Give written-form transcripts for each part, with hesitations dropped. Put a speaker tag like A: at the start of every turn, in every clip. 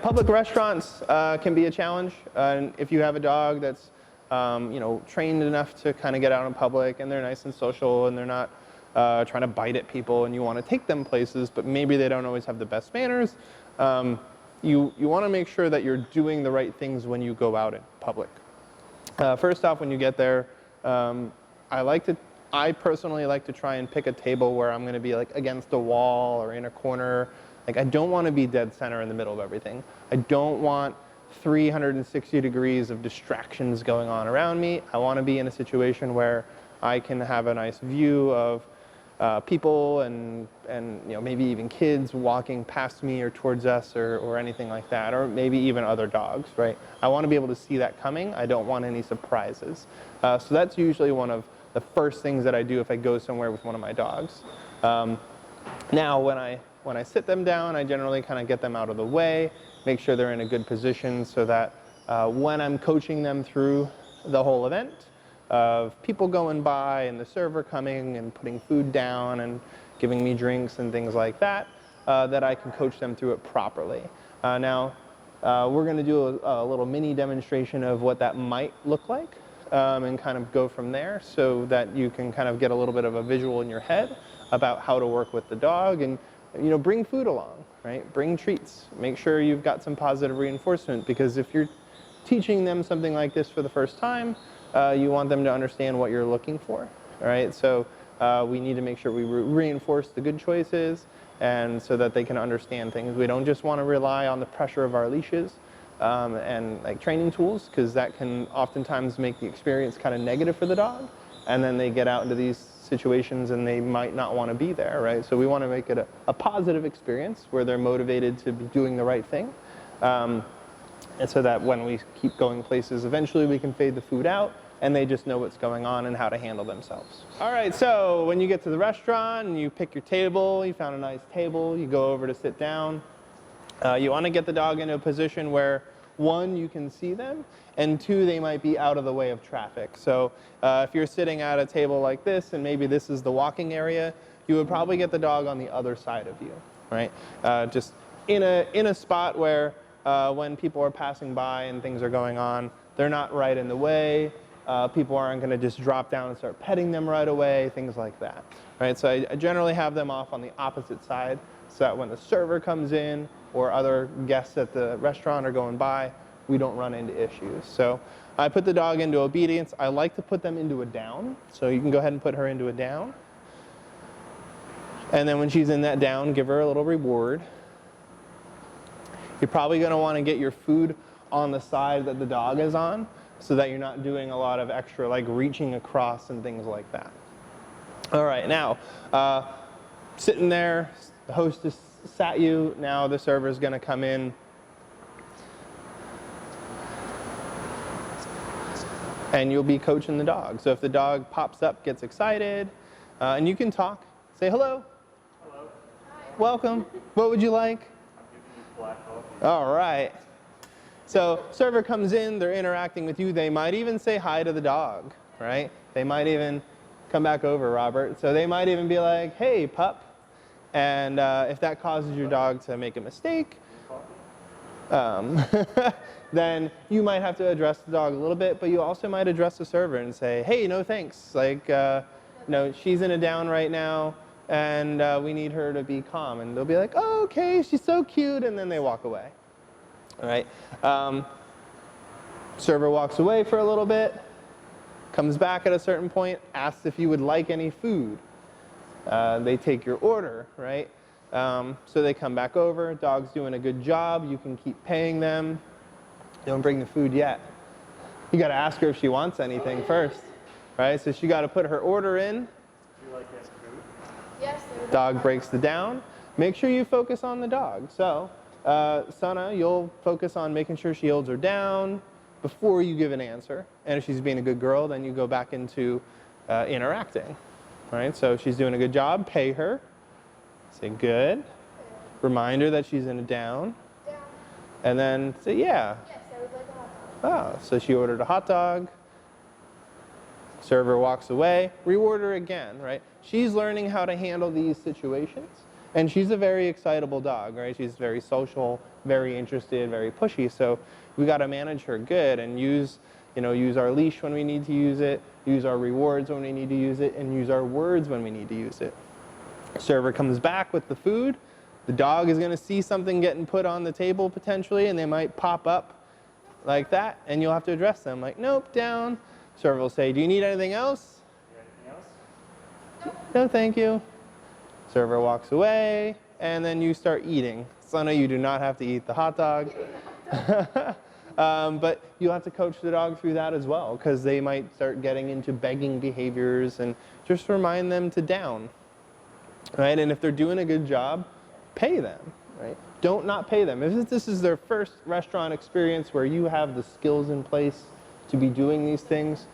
A: Public restaurants can be a challenge. And if you have a dog that's trained enough to kind of get out in public and they're nice and social and they're not trying to bite at people and you want to take them places, but maybe they don't always have the best manners, you want to make sure that you're doing the right things when you go out in public. First off, when you get there, I personally like to try and pick a table where I'm going to be like against a wall or in a corner. Like, I don't want to be dead center in the middle of everything. I don't want 360 degrees of distractions going on around me. I want to be in a situation where I can have a nice view of people and maybe even kids walking past me or towards us or anything like that, or maybe even other dogs, right? I want to be able to see that coming. I don't want any surprises. So that's usually one of the first things that I do if I go somewhere with one of my dogs. Now, when I sit them down, I generally kind of get them out of the way, make sure they're in a good position so that when I'm coaching them through the whole event of people going by and the server coming and putting food down and giving me drinks and things like that, that I can coach them through it properly. Now, we're going to do a little mini demonstration of what that might look like and kind of go from there so that you can kind of get a little bit of a visual in your head about how to work with the dog. And bring food along, right? Bring treats. Make sure you've got some positive reinforcement, because if you're teaching them something like this for the first time, you want them to understand what you're looking for, all right? So we need to make sure we reinforce the good choices and so that they can understand things. We don't just want to rely on the pressure of our leashes and like training tools, because that can oftentimes make the experience kind of negative for the dog, and then they get out into these situations and they might not want to be there, right? So we want to make it a positive experience where they're motivated to be doing the right thing. And so that when we keep going places, eventually we can fade the food out and they just know what's going on and how to handle themselves. All right, so when you get to the restaurant and you pick your table, you found a nice table, you go over to sit down. You want to get the dog into a position where, one, you can see them, and two, they might be out of the way of traffic. So if you're sitting at a table like this, and maybe this is the walking area, you would probably get the dog on the other side of you, right? Just in a spot where when people are passing by and things are going on, they're not right in the way. People aren't going to just drop down and start petting them right away, things like that, right? So I generally have them off on the opposite side so that when the server comes in or other guests at the restaurant are going by, we don't run into issues. So I put the dog into obedience. I like to put them into a down. So you can go ahead and put her into a down. And then when she's in that down, give her a little reward. You're probably going to want to get your food on the side that the dog is on so that you're not doing a lot of extra like reaching across and things like that. All right, now sitting there, the hostess sat you, now the server is going to come in and you'll be coaching the dog. So if the dog pops up, gets excited, and you can talk, say hello.
B: Hello.
A: Hi. Welcome. What would you like?
B: I'm giving you black coffee.
A: All right. So server comes in, they're interacting with you. They might even say hi to the dog, right? They might even come back over, Robert. So they might even be like, hey, pup. And if that causes your dog to make a mistake, then you might have to address the dog a little bit, but you also might address the server and say, hey, no thanks. Like, she's in a down right now, and we need her to be calm. And they'll be like, oh, okay, she's so cute, and then they walk away. All right. Server walks away for a little bit, comes back at a certain point, asks if you would like any food. They take your order, right? So they come back over, dog's doing a good job, you can keep paying them. Don't bring the food yet. You got to ask her if she wants anything first, right? So she got to put her order in.
B: Do you like that food?
C: Yes.
A: Dog breaks the down. Make sure you focus on the dog. So, Sana, you'll focus on making sure she holds her down before you give an answer. And if she's being a good girl, then you go back into interacting. All right, so she's doing a good job, pay her. Say good. Remind her that she's in a down.
C: Down.
A: And then say, yeah.
C: Yes, I would like a hot dog.
A: Oh, so she ordered a hot dog. Server walks away. Reward her again, right? She's learning how to handle these situations. And she's a very excitable dog, right? She's very social, very interested, very pushy. So we got to manage her good and use our leash when we need to use it, use our rewards when we need to use it, and use our words when we need to use it. Server comes back with the food. The dog is going to see something getting put on the table potentially, and they might pop up like that, and you'll have to address them like, nope, down. Server will say, do you need anything else?
B: Anything else?
A: No, thank you. Server walks away, and then you start eating. So no, you do not have to eat the hot dog. But you have to coach the dog through that as well, because they might start getting into begging behaviors, and just remind them to down. Right? And if they're doing a good job, pay them. Right? Don't not pay them. If this is their first restaurant experience where you have the skills in place to be doing these things,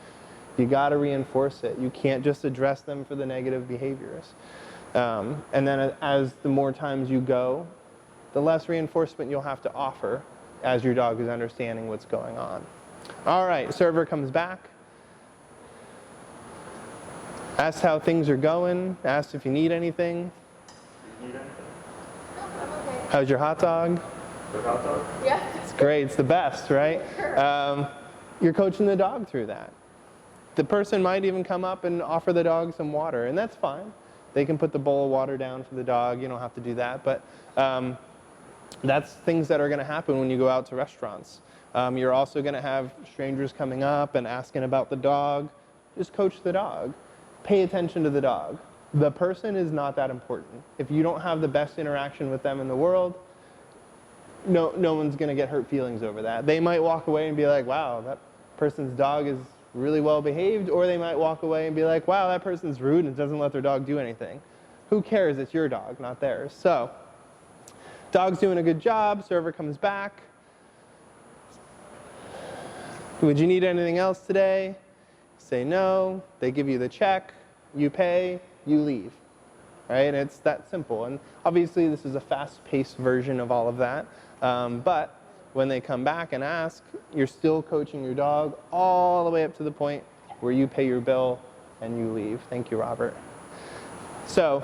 A: you got to reinforce it. You can't just address them for the negative behaviors. And then as the more times you go, the less reinforcement you'll have to offer as your dog is understanding what's going on. All right, server comes back. Asks how things are going. Asks if you need anything.
B: Do you need anything?
C: No, I'm okay.
A: How's your hot dog?
B: Good hot dog?
C: Yeah.
A: It's great. It's the best, right? You're coaching the dog through that. The person might even come up and offer the dog some water, and that's fine. They can put the bowl of water down for the dog. You don't have to do that. But that's things that are going to happen when you go out to restaurants. You're also going to have strangers coming up and asking about the dog. Just coach the dog. Pay attention to the dog. The person is not that important. If you don't have the best interaction with them in the world, no one's going to get hurt feelings over that. They might walk away and be like, wow, that person's dog is really well behaved, or they might walk away and be like, wow, that person's rude and doesn't let their dog do anything. Who cares? It's your dog, not theirs. So, dog's doing a good job, server comes back. Would you need anything else today? Say no, they give you the check, you pay, you leave. Right? And it's that simple. And obviously this is a fast-paced version of all of that. But when they come back and ask, you're still coaching your dog all the way up to the point where you pay your bill and you leave. Thank you, Robert. So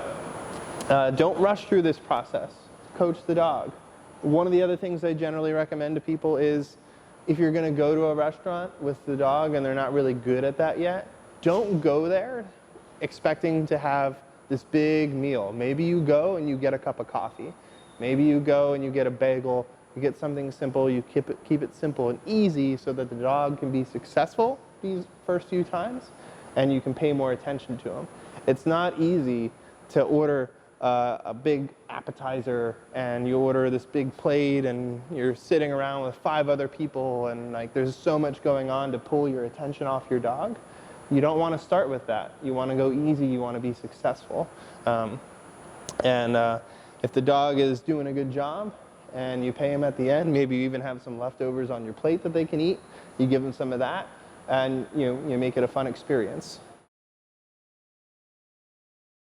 A: don't rush through this process. Coach the dog. One of the other things I generally recommend to people is if you're going to go to a restaurant with the dog and they're not really good at that yet, don't go there expecting to have this big meal. Maybe you go and you get a cup of coffee. Maybe you go and you get a bagel. You get something simple. You keep it simple and easy so that the dog can be successful these first few times and you can pay more attention to them. It's not easy to order a big appetizer and you order this big plate and you're sitting around with 5 other people and like there's so much going on to pull your attention off your dog. You don't want to start with that. You want to go easy. You want to be successful. If the dog is doing a good job and you pay him at the end, maybe you even have some leftovers on your plate that they can eat. You give them some of that and you make it a fun experience.